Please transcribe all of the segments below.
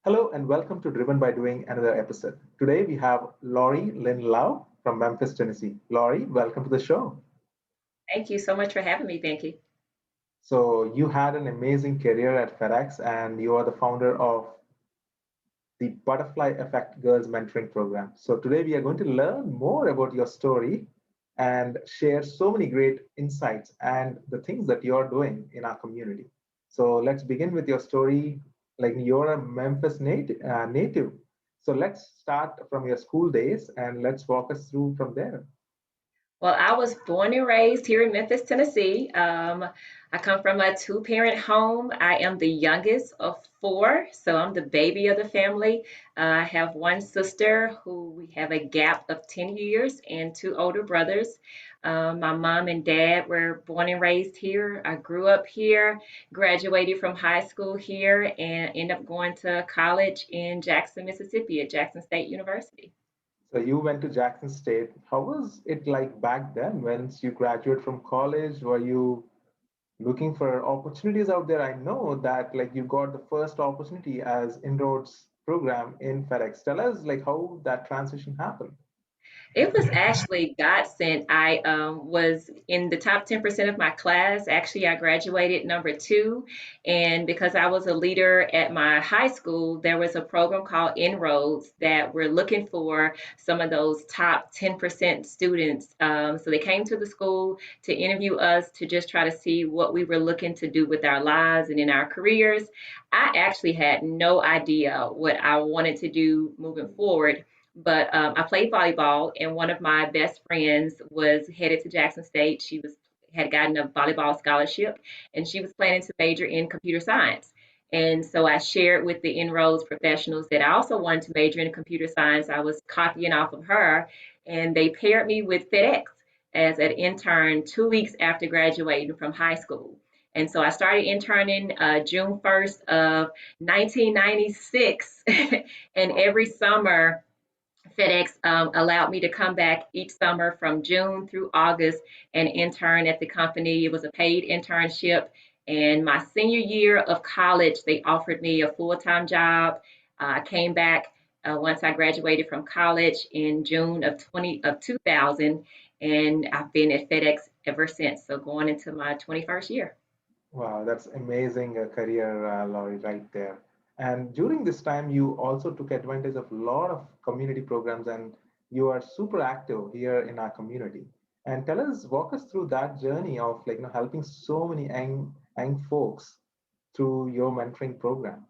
Hello and welcome to Driven by Doing another episode. Today we have Lynn from Memphis, Tennessee. Laurie, welcome to the show. Thank you so much for having me, Venki. So you had an amazing career at FedEx and you are the founder of the Butterfly Effect Girls Mentoring Program. So today we are going to learn more about your story and share so many great insights and the things that you're doing in our community. So let's begin with your story. Like you're a native. So let's start from your school days and let's walk us through from there. Well, I was born and raised here in Memphis, Tennessee. I come from a two-parent home. I am the youngest of four, so I'm the baby of the family. I have one sister who we have a gap of 10 years and two older brothers. My mom and dad were born and raised here. I grew up here, graduated from high school here, and ended up going to college in Jackson, Mississippi at Jackson State University. So you went to Jackson State. How was it like back then? Once you graduated from college, were you looking for opportunities out there? I know that like you got the first opportunity as inroads program in FedEx. Tell us like how that transition happened. It was actually godsend. I was in the top 10% of my class. Actually, I graduated number two. And because I was a leader at my high school, there was a program called Inroads that we're looking for some of those top 10% students. So they came to the school to interview us to just try to see what we were looking to do with our lives and in our careers. I actually had no idea what I wanted to do moving forward, but I played volleyball, and one of my best friends was headed to Jackson State. She was had gotten a volleyball scholarship, and she was planning to major in computer science. And so I shared with the Inroads professionals that I also wanted to major in computer science. I was copying off of her, and they paired me with FedEx as an intern 2 weeks after graduating from high school. And so I started interning June 1st of 1996, and every summer FedEx allowed me to come back each summer from June through August and intern at the company. It was a paid internship. And my senior year of college, they offered me a full time job. I came back once I graduated from college in June of 2000, and I've been at FedEx ever since. So going into my 21st year. Wow, that's amazing career, Laurie, right there. And during this time, you also took advantage of a lot of community programs, and you are super active here in our community. And tell us, walk us through that journey of like helping so many young folks through your mentoring program.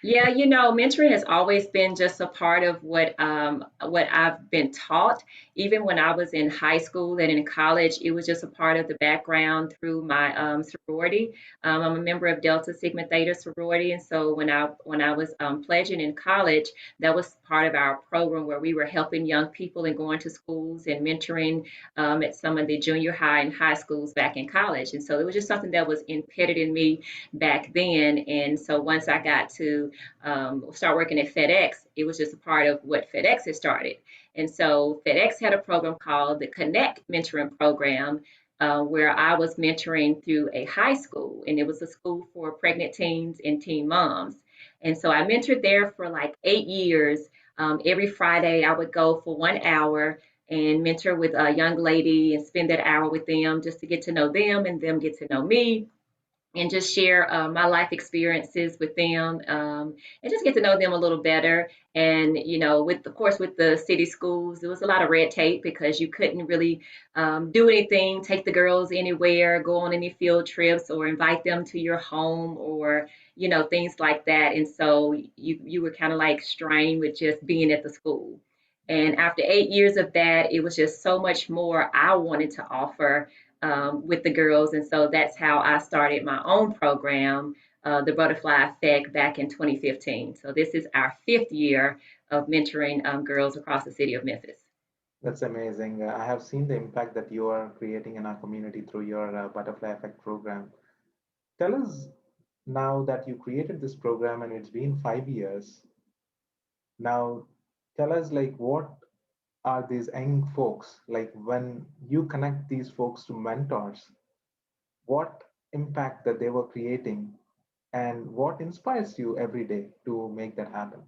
Yeah, mentoring has always been just a part of what I've been taught. Even when I was in high school and in college, it was just a part of the background through my sorority. I'm a member of Delta Sigma Theta sorority, and so when I was pledging in college, that was part of our program where we were helping young people and going to schools and mentoring at some of the junior high and high schools back in college. And so it was just something that was embedded in me back then. And so once I got to start working at FedEx, it was just a part of what FedEx had started. And so FedEx had a program called the Connect Mentoring Program, where I was mentoring through a high school, and it was a school for pregnant teens and teen moms. And so I mentored there for like 8 years. Every Friday, I would go for 1 hour and mentor with a young lady and spend that hour with them just to get to know them and them get to know me and just share my life experiences with them, and just get to know them a little better. And with of course with the city schools, there was a lot of red tape because you couldn't really do anything, take the girls anywhere, go on any field trips, or invite them to your home, or things like that. And so you were kind of like strained with just being at the school. And after 8 years of that, it was just so much more I wanted to offer with the girls. And so that's how I started my own program, the Butterfly Effect, back in 2015. So this is our 5th year of mentoring girls across the city of Memphis. That's amazing. I have seen the impact that you are creating in our community through your Butterfly Effect program. Tell us now that you created this program and it's been 5 years. Now, tell us like what are these young folks like when you connect these folks to mentors? What impact that they were creating, and what inspires you every day to make that happen?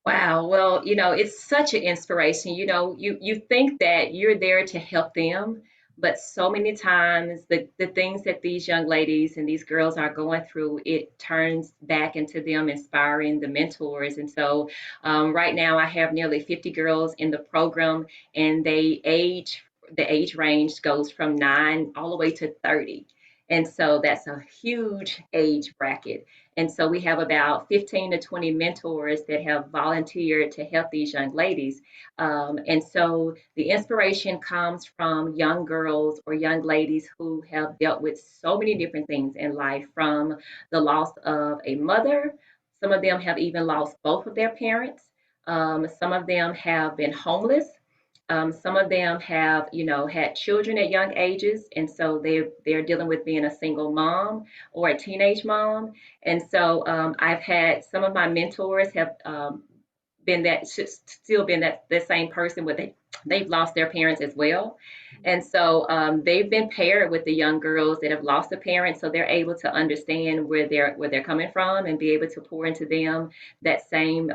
Wow. Well, it's such an inspiration. You think that you're there to help them, but so many times the things that these young ladies and these girls are going through, it turns back into them inspiring the mentors. And so right now I have nearly 50 girls in the program, and the age range goes from 9 all the way to 30. And so that's a huge age bracket. And so we have about 15 to 20 mentors that have volunteered to help these young ladies. And so the inspiration comes from young girls or young ladies who have dealt with so many different things in life, from the loss of a mother. Some of them have even lost both of their parents. Some of them have been homeless. Some of them have, had children at young ages, and so they're dealing with being a single mom or a teenage mom. And so I've had some of my mentors have been that still been that the same person with they've lost their parents as well. And so they've been paired with the young girls that have lost a parent, so they're able to understand where they're coming from and be able to pour into them that same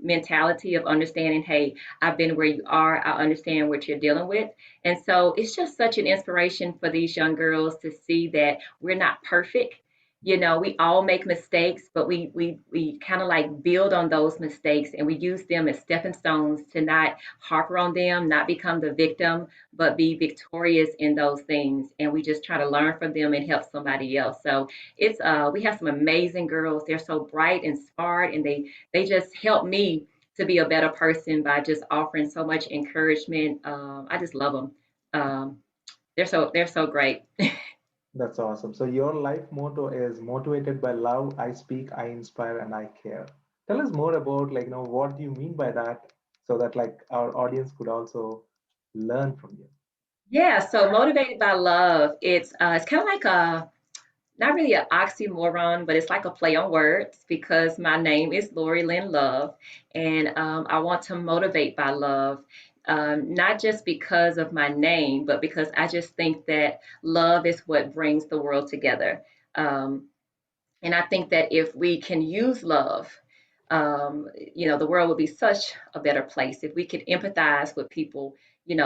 mentality of understanding, hey, I've been where you are, I understand what you're dealing with. And so it's just such an inspiration for these young girls to see that we're not perfect. We all make mistakes, but we kind of like build on those mistakes, and we use them as stepping stones to not harper on them, not become the victim, but be victorious in those things. And we just try to learn from them and help somebody else. So it's we have some amazing girls. They're so bright and smart, and they just help me to be a better person by just offering so much encouragement. I just love them. They're so great. That's awesome. So your life motto is motivated by love, I speak, I inspire, and I care. Tell us more about what do you mean by that so that our audience could also learn from you. Yeah, so motivated by love, it's kind of like a not really an oxymoron, but it's like a play on words because my name is Lori Lynn Love, and I want to motivate by love, not just because of my name, but because I just think that love is what brings the world together. Um, and I think that if we can use love, the world would be such a better place if we could empathize with people,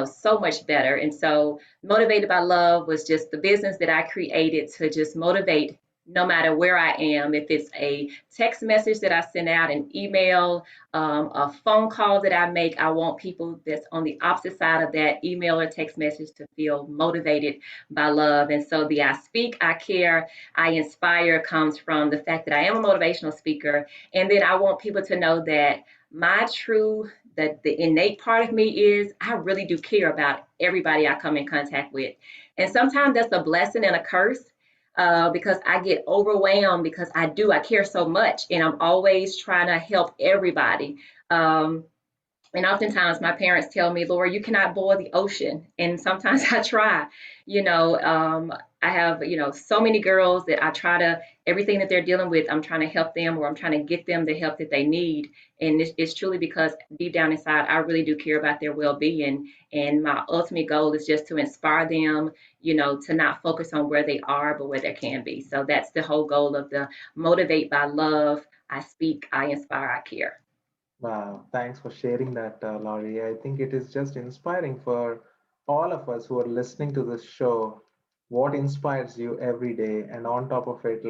so much better. And so, Motivated by Love was just the business that I created to just motivate no matter where I am. If it's a text message that I send out, an email, a phone call that I make, I want people that's on the opposite side of that email or text message to feel motivated by love. And so, the I speak, I care, I inspire comes from the fact that I am a motivational speaker. And then I want people to know that that the innate part of me is I really do care about everybody I come in contact with. And sometimes that's a blessing and a curse, because I get overwhelmed because I care so much, and I'm always trying to help everybody. Um, and oftentimes my parents tell me, Laura, you cannot boil the ocean. And sometimes I try. You know, um, I have, so many girls that I try to, everything that they're dealing with, I'm trying to help them, or I'm trying to get them the help that they need. And it's truly because deep down inside, I really do care about their well being. And my ultimate goal is just to inspire them, to not focus on where they are, but where they can be. So that's the whole goal of the Motivate by Love. I speak, I inspire, I care. Wow, thanks for sharing that, Laurie. I think it is just inspiring for all of us who are listening to this show. What inspires you every day, and on top of it,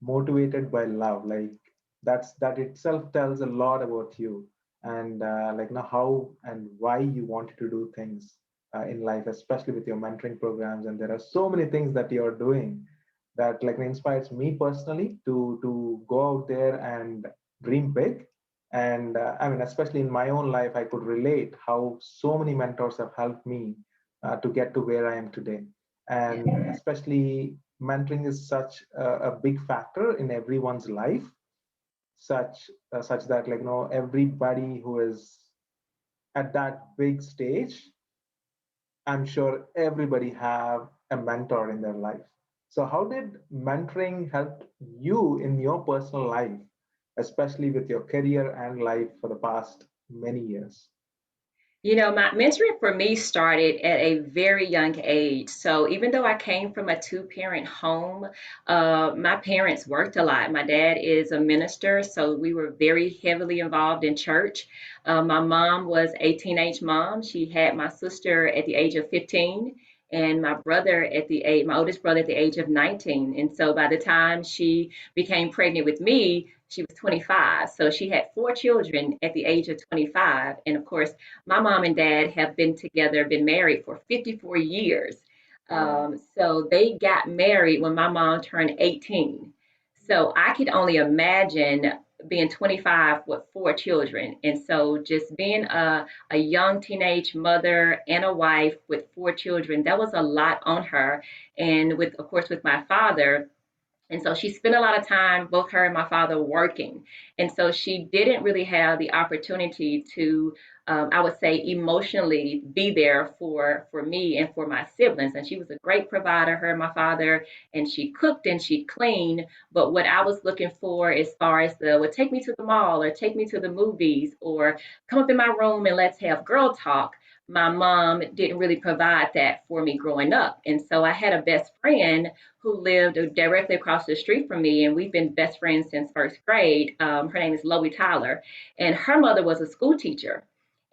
motivated by love. That itself tells a lot about you, and how and why you wanted to do things in life, especially with your mentoring programs. And there are so many things that you're doing that inspires me personally to go out there and dream big. And I mean, especially in my own life, I could relate how so many mentors have helped me to get to where I am today. And especially mentoring is such a big factor in everyone's life, such that everybody who is at that big stage, I'm sure everybody have a mentor in their life. So how did mentoring help you in your personal life, especially with your career and life for the past many years? My mentoring for me started at a very young age. So even though I came from a two-parent home, my parents worked a lot. My dad is a minister, so we were very heavily involved in church. My mom was a teenage mom. She had my sister at the age of 15 and my oldest brother at the age of 19. And so by the time she became pregnant with me, she was 25. So she had four children at the age of 25. And of course, my mom and dad have been together, been married for 54 years. Wow. So they got married when my mom turned 18. So I could only imagine being 25 with four children. And so just being a young teenage mother and a wife with four children, that was a lot on her. And with, of course, with my father, and so she spent a lot of time, both her and my father, working. And so she didn't really have the opportunity to, I would say, emotionally be there for me and for my siblings. And she was a great provider, her and my father, and she cooked and she cleaned. But what I was looking for as far as would take me to the mall or take me to the movies or come up in my room and let's have girl talk, my mom didn't really provide that for me growing up. And so I had a best friend who lived directly across the street from me, and we've been best friends since first grade. Her name is Loie Tyler, and her mother was a school teacher.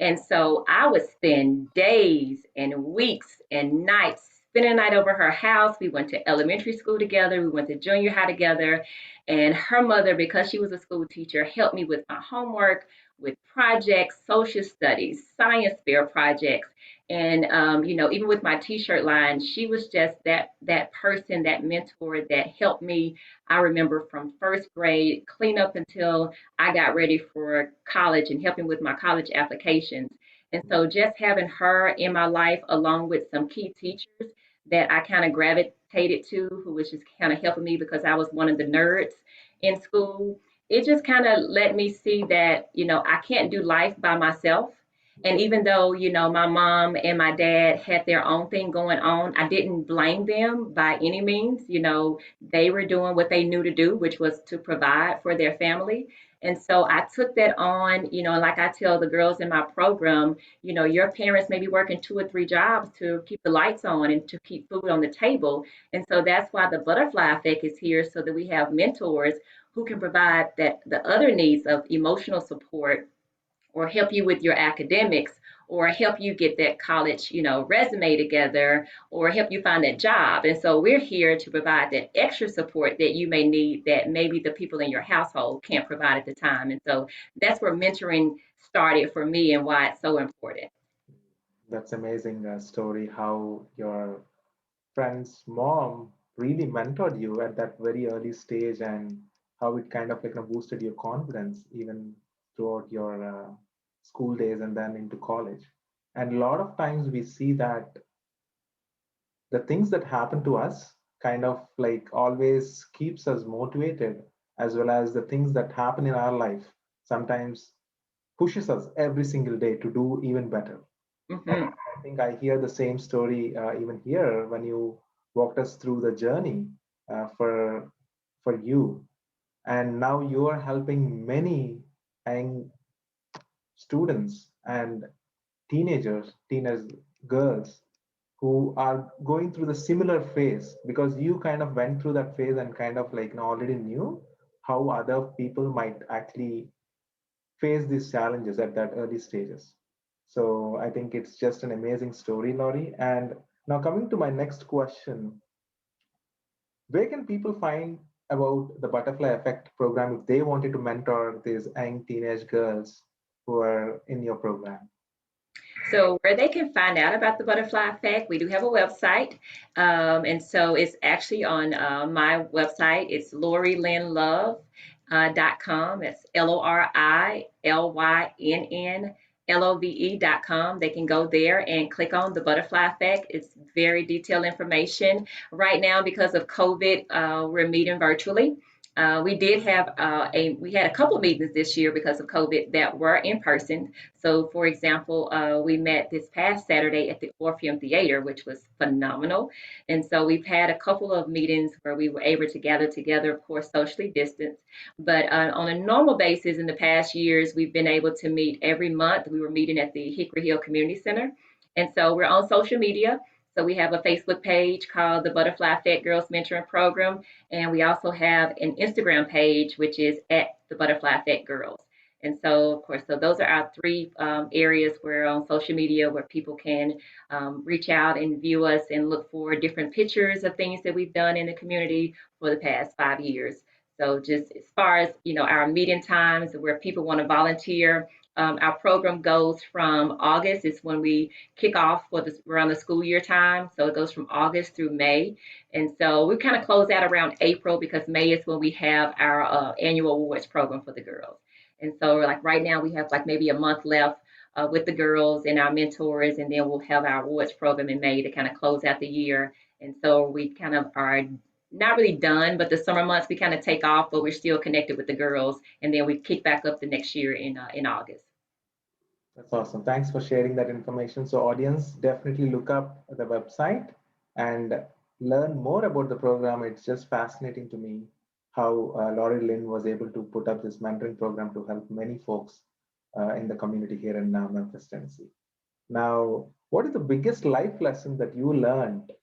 And so I would spend days and weeks and nights spending a night over her house. We went to elementary school together, we went to junior high together. And her mother, because she was a school teacher, helped me with my homework, with projects, social studies, science fair projects. And even with my T-shirt line, she was just that person, that mentor that helped me. I remember from first grade clean up until I got ready for college and helping with my college applications. And so just having her in my life, along with some key teachers that I kind of gravitated to, who was just kind of helping me because I was one of the nerds in school. It just kind of let me see that I can't do life by myself, and even though, my mom and my dad had their own thing going on, I didn't blame them by any means. They were doing what they knew to do, which was to provide for their family. And so I took that on, like I tell the girls in my program, your parents may be working two or three jobs to keep the lights on and to keep food on the table. And so that's why the butterfly effect is here, so that we have mentors who can provide that the other needs of emotional support or help you with your academics or help you get that college, resume together or help you find that job. And so we're here to provide that extra support that you may need that maybe the people in your household can't provide at the time. And so that's where mentoring started for me and why it's so important. That's amazing story how your friend's mom really mentored you at that very early stage and how it kind of boosted your confidence even throughout your school days and then into college. And a lot of times we see that the things that happen to us kind of always keeps us motivated, as well as the things that happen in our life sometimes pushes us every single day to do even better. And Hmm. I think I hear the same story even here when you walked us through the journey for you, and now you are helping many young students and teenage girls who are going through the similar phase, because you kind of went through that phase and kind of already knew how other people might actually face these challenges at that early stages. So I think it's just an amazing story, Laurie. And now coming to my next question, where can people find about the Butterfly Effect program if they wanted to mentor these young teenage girls who are in your program? So, where they can find out about the butterfly effect, we do have a website. And so it's actually on my website. It's LoriLynnLove.com. It's LoriLynnLove.com. They can go there and click on the butterfly effect. It's very detailed information. Right now, because of COVID, we're meeting virtually. We did have we had a couple of meetings this year because of COVID that were in person. So, for example, we met this past Saturday at the Orpheum Theater, which was phenomenal. And so we've had a couple of meetings where we were able to gather together, of course, socially distanced. But on a normal basis, in the past years, we've been able to meet every month. We were meeting at the Hickory Hill Community Center. And so we're on social media. So we have a Facebook page called the Butterfly Fed Girls Mentoring Program, and we also have an Instagram page, which is at the Butterfly Effect Girls. And so, of course, so those are our three areas where on social media where people can reach out and view us and look for different pictures of things that we've done in the community for the past 5 years. So just as far as, our meeting times where people want to volunteer, our program goes from August is when we kick off for around the school year time. So it goes from August through May. And so we kind of close out around April because May is when we have our annual awards program for the girls. And so, like right now, we have like maybe a month left with the girls and our mentors, and then we'll have our awards program in May to kind of close out the year. And so we kind of are not really done, but the summer months we kind of take off, but we're still connected with the girls, and then we kick back up the next year in August. That's awesome. Thanks for sharing that information. So, audience, definitely look up the website and learn more about the program. It's just fascinating to me how Laurie Lynn was able to put up this mentoring program to help many folks in the community here in Memphis, Tennessee. Now, what is the biggest life lesson that you learned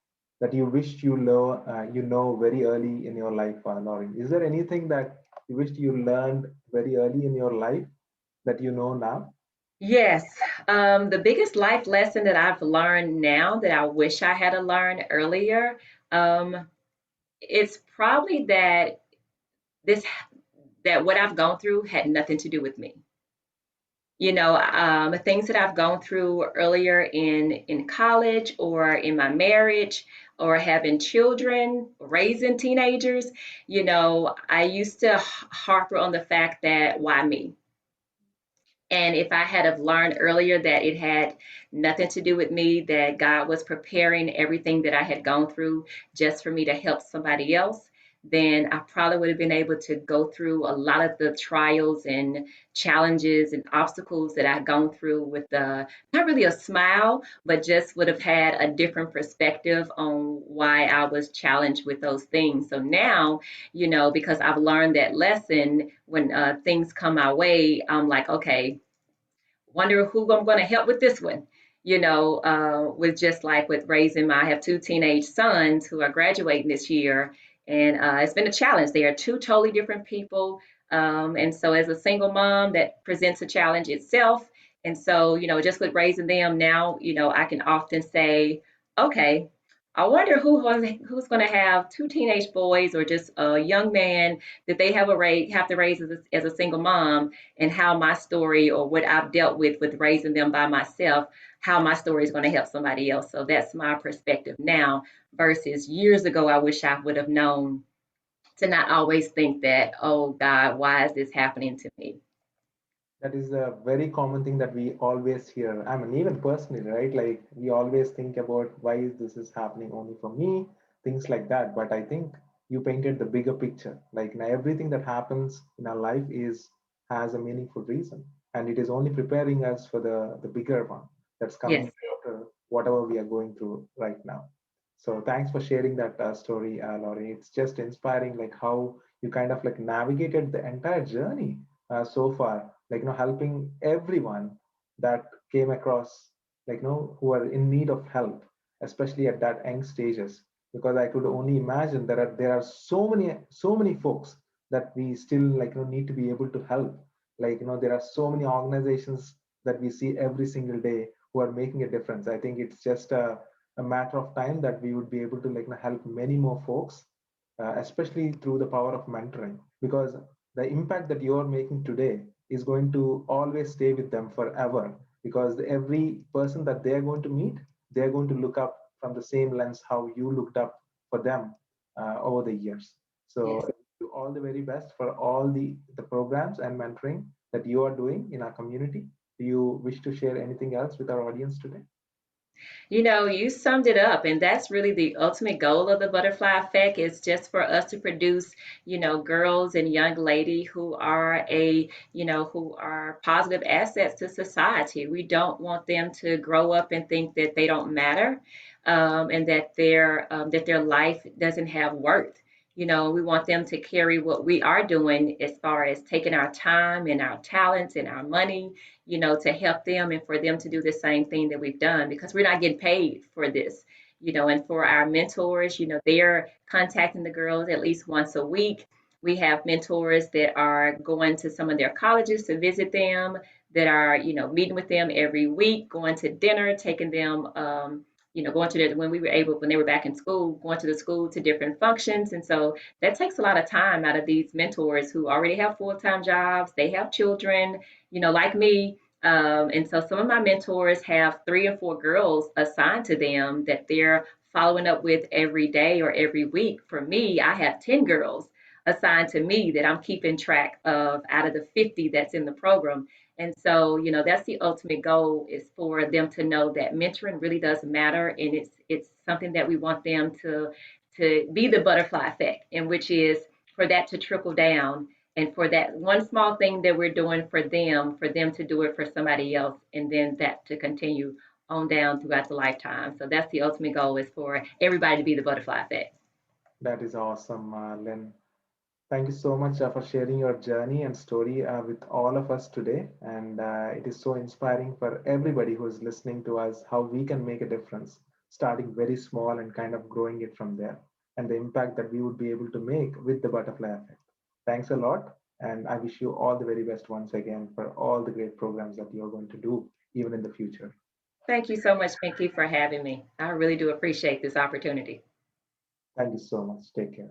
that you wished you know very early in your life, Laurie? Is there anything that you wished you learned very early in your life that you know now? Yes, the biggest life lesson that I've learned now that I wish I had learned earlier, um, it's probably this that what I've gone through had nothing to do with me. The things that I've gone through earlier in college or in my marriage or having children, raising teenagers, I used to harper on the fact that why me? And if I had have learned earlier that it had nothing to do with me, that God was preparing everything that I had gone through just for me to help somebody else, then I probably would have been able to go through a lot of the trials and challenges and obstacles that I'd gone through with not really a smile, but just would have had a different perspective on why I was challenged with those things. So now, because I've learned that lesson, when things come my way, I'm like, okay, wonder who I'm going to help with this one. With just like with raising I have two teenage sons who are graduating this year, and it's been a challenge. They are two totally different people, and so as a single mom, that presents a challenge itself. And so, just with raising them now, I can often say, okay, I wonder who's going to have two teenage boys or just a young man that they have to raise as a single mom, and how my story or what I've dealt with raising them by myself, how my story is going to help somebody else. So that's my perspective now versus years ago. I wish I would have known to not always think that, oh God, why is this happening to me? That is a very common thing that we always hear. I mean, even personally, right? Like we always think about why is this is happening only for me, things like that. But I think you painted the bigger picture. Like now, everything that happens in our life is has a meaningful reason, and it is only preparing us for the bigger one that's Yes, coming after whatever we are going through right now. So thanks for sharing that story, Laurie. It's just inspiring, like how you kind of like navigated the entire journey so far, like helping everyone that came across, like who are in need of help, especially at that young stages. Because I could only imagine there are so many folks that we still need to be able to help. Like there are so many organizations that we see every single day who are making a difference. I think it's just a matter of time that we would be able to help many more folks, especially through the power of mentoring, because the impact that you're making today is going to always stay with them forever, because every person that they're going to meet, they're going to look up from the same lens how you looked up for them over the years. So yes. all the very best for all the programs and mentoring that you are doing in our community. Do you wish to share anything else with our audience today? You summed it up, and that's really the ultimate goal of the butterfly effect is just for us to produce, girls and young lady who are positive assets to society. We don't want them to grow up and think that they don't matter, and that their life doesn't have worth. We want them to carry what we are doing as far as taking our time and our talents and our money to help them and for them to do the same thing that we've done because we're not getting paid for this. And for our mentors, they're contacting the girls at least once a week. We have mentors that are going to some of their colleges to visit them, that are, meeting with them every week, going to dinner, taking them, going to when they were back in school, going to the school to different functions. And so that takes a lot of time out of these mentors who already have full-time jobs, they have children, like me. And so some of my mentors have 3 or 4 girls assigned to them that they're following up with every day or every week. For me, I have 10 girls assigned to me that I'm keeping track of out of the 50 that's in the program. And so, that's the ultimate goal is for them to know that mentoring really does matter, and it's something that we want them to be the butterfly effect, and which is for that to trickle down and for that one small thing that we're doing for them to do it for somebody else, and then that to continue on down throughout the lifetime. So that's the ultimate goal is for everybody to be the butterfly effect. That is awesome, Lynn. Thank you so much for sharing your journey and story with all of us today. And it is so inspiring for everybody who is listening to us how we can make a difference, starting very small and kind of growing it from there, and the impact that we would be able to make with the butterfly effect. Thanks a lot. And I wish you all the very best once again for all the great programs that you're going to do, even in the future. Thank you so much, Pinky, for having me. I really do appreciate this opportunity. Thank you so much. Take care.